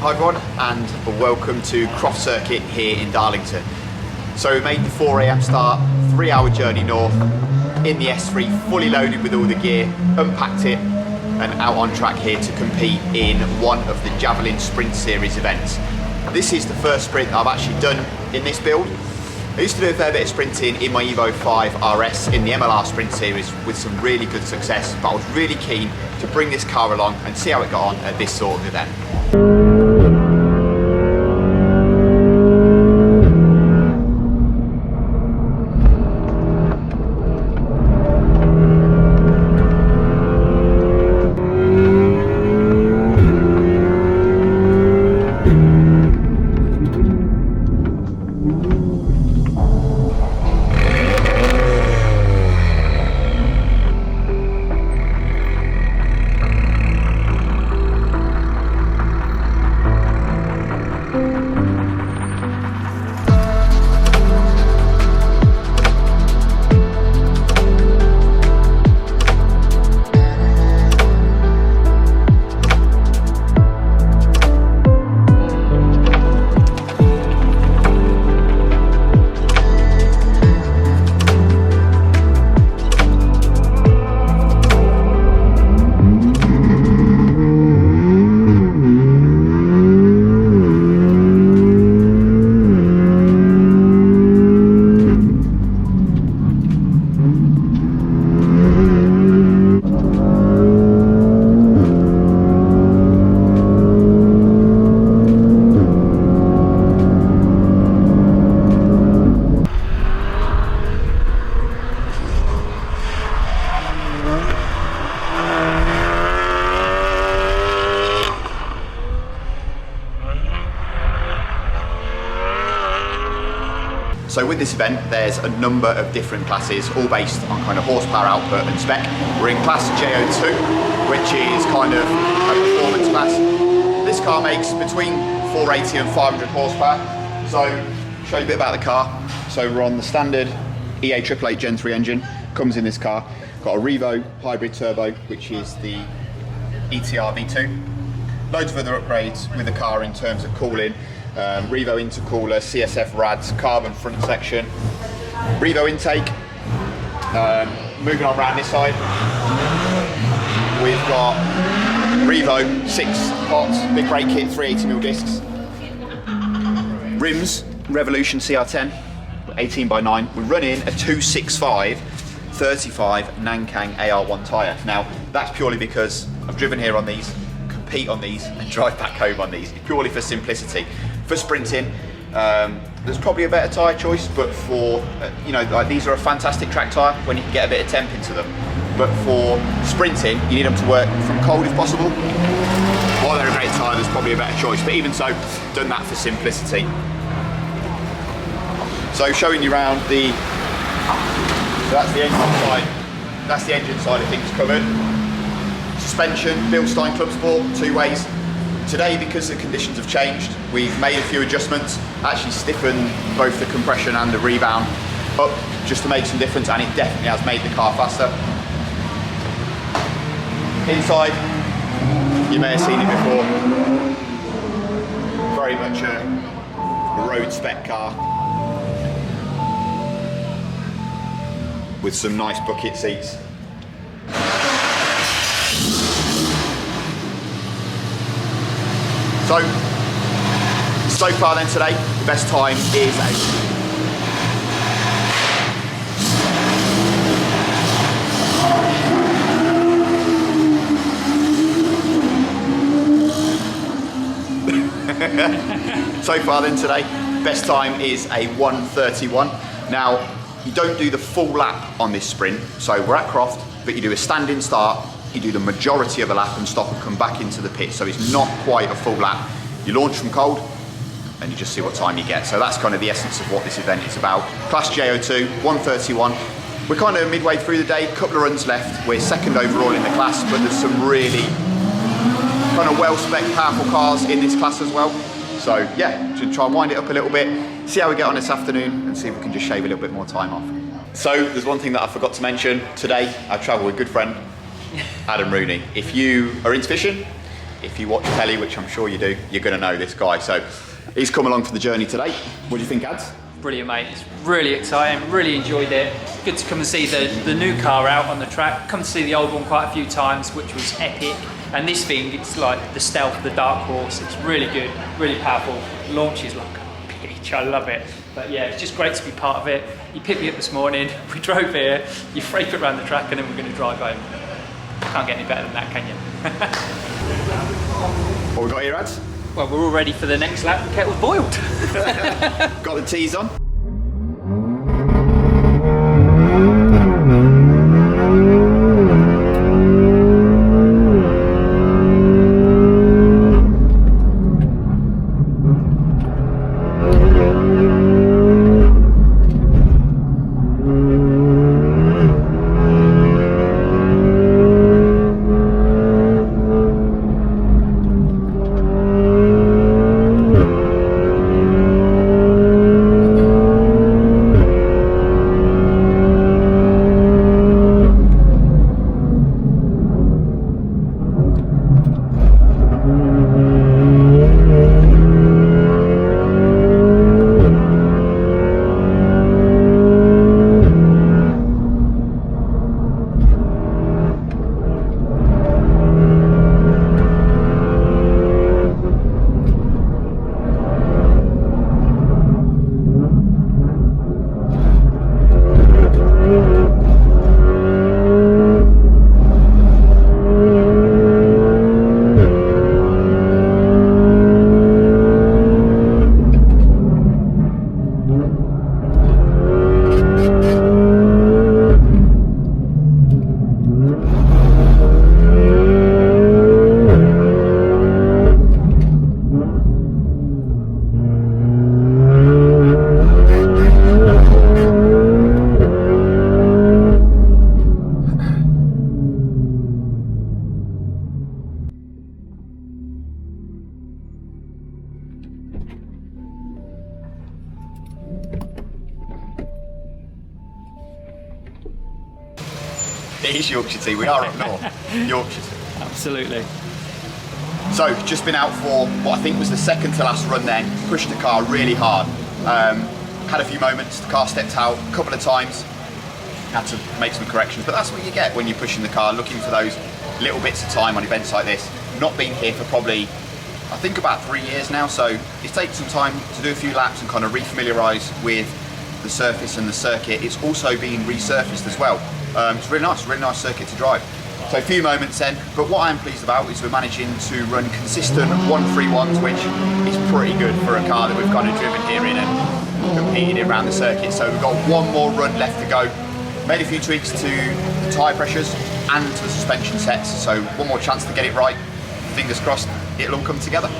Hi everyone, and welcome to Croft Circuit here in Darlington. So we made the 4 AM start, 3-hour journey north, in the S3, fully loaded with all the gear, unpacked it, and out on track here to compete in one of the JAVELIN Sprint Series events. This is the first sprint I've actually done in this build. I used to do a fair bit of sprinting in my Revo 5 RS in the MLR Sprint Series with some really good success, but I was really keen to bring this car along and see how it got on at this sort of event. So with this event, there's a number of different classes, all based on kind of horsepower output and spec. We're in class JO2, which is kind of a performance class. This car makes between 480 and 500 horsepower. So, show you a bit about the car. So we're on the standard EA888 Gen 3 engine, comes in this car. Got a Revo hybrid turbo, which is the ETR V2. Loads of other upgrades with the car in terms of cooling. Revo Intercooler, CSF Rads, carbon front section, Revo intake. Moving on around this side, we've got Revo 6 pots, big brake kit, 380mm discs. Rims, Revolution CR10, 18x9. We're running a 265 35 Nankang AR1 tyre. Now, that's purely because I've driven here on these, compete on these, and drive back home on these, purely for simplicity. For sprinting, there's probably a better tyre choice, but for, you know, like these are a fantastic track tyre when you can get a bit of temp into them. But for sprinting, you need them to work from cold if possible. While they're a great tyre, there's probably a better choice, but even so, done that for simplicity. So showing you around the, so that's the engine side, that's the engine side of things covered. Suspension, Bilstein CLUBSPORT, 2 ways. Today, because the conditions have changed, we've made a few adjustments, actually stiffened both the compression and the rebound up just to make some difference, and it definitely has made the car faster. Inside, you may have seen it before, very much a road spec car with some nice bucket seats. So far then today, the best time is so far then today, best time is a 1:31. Now, you don't do the full lap on this sprint, so we're at Croft, but you do a standing start, you do the majority of a lap and stop and come back into the pit, so it's not quite a full lap. You launch from cold and you just see what time you get. So that's kind of the essence of what this event is about. Class JO2, 1:31. We're kind of midway through the day, couple of runs left. We're second overall in the class, but there's some really kind of well-spec, powerful cars in this class as well. So yeah, should try and wind it up a little bit, see how we get on this afternoon, and see if we can just shave a little bit more time off. So there's one thing that I forgot to mention. Today, I travel with good friend, Adam Rooney. If you are into fishing, if you watch telly, which I'm sure you do, you're going to know this guy. So he's come along for the journey today. What do you think, Ads? Brilliant, mate. It's really exciting, really enjoyed it. Good to come and see the new car out on the track. Come to see the old one quite a few times, which was epic. And this thing, it's like the stealth, the dark horse. It's really good, really powerful. Launches like a bitch, I love it. But yeah, it's just great to be part of it. You picked me up this morning, we drove here, you freight it around the track, and then we're going to drive home. Can't get any better than that, can you? What we got here, Ads? Well, we're all ready for the next lap. The kettle's boiled. Got the teas on. It is Yorkshire tea, we are up north, Yorkshire tea. Absolutely. So, just been out for what I think was the second to last run then, pushed the car really hard. Had a few moments, the car stepped out a couple of times, had to make some corrections, but that's what you get when you're pushing the car, looking for those little bits of time on events like this. Not been here for probably, I think about 3 years now, so it's taken some time to do a few laps and kind of re-familiarise with the surface and the circuit. It's also been resurfaced as well. It's really nice circuit to drive. So a few moments then, but what I'm pleased about is we're managing to run consistent 131s, which is pretty good for a car that we've kind of driven here in and competed around the circuit. So we've got one more run left to go. Made a few tweaks to the tyre pressures and to the suspension sets, so one more chance to get it right. Fingers crossed, it'll all come together.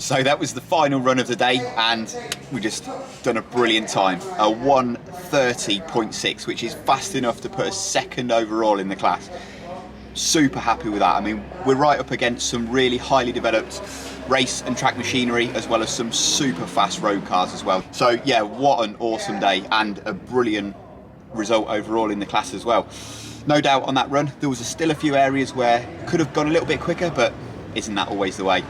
So that was the final run of the day, and we just done a brilliant time. A 1:30.6, which is fast enough to put us second overall in the class. Super happy with that. I mean, we're right up against some really highly developed race and track machinery, as well as some super fast road cars as well. So yeah, what an awesome day, and a brilliant result overall in the class as well. No doubt on that run, there was still a few areas where could have gone a little bit quicker, but isn't that always the way?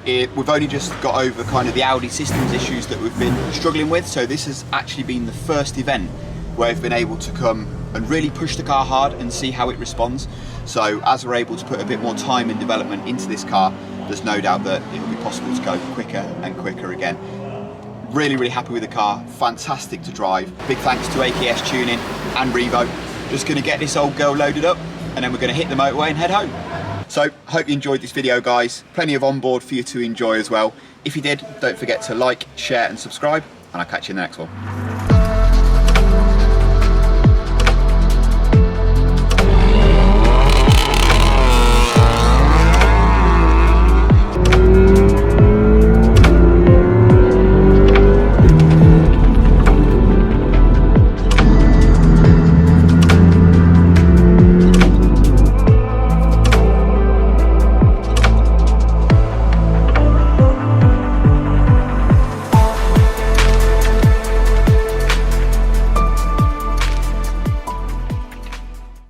We've only just got over kind of the Audi Systems issues that we've been struggling with, so this has actually been the first event where we've been able to come and really push the car hard and see how it responds. So as we're able to put a bit more time and development into this car, there's no doubt that it will be possible to go quicker and quicker again. Really, really happy with the car, fantastic to drive. Big thanks to AKS Tuning and Revo. Just gonna get this old girl loaded up, and then we're gonna hit the motorway and head home. So, hope you enjoyed this video, guys. Plenty of onboard for you to enjoy as well. If you did, don't forget to like, share and subscribe, and I'll catch you in the next one.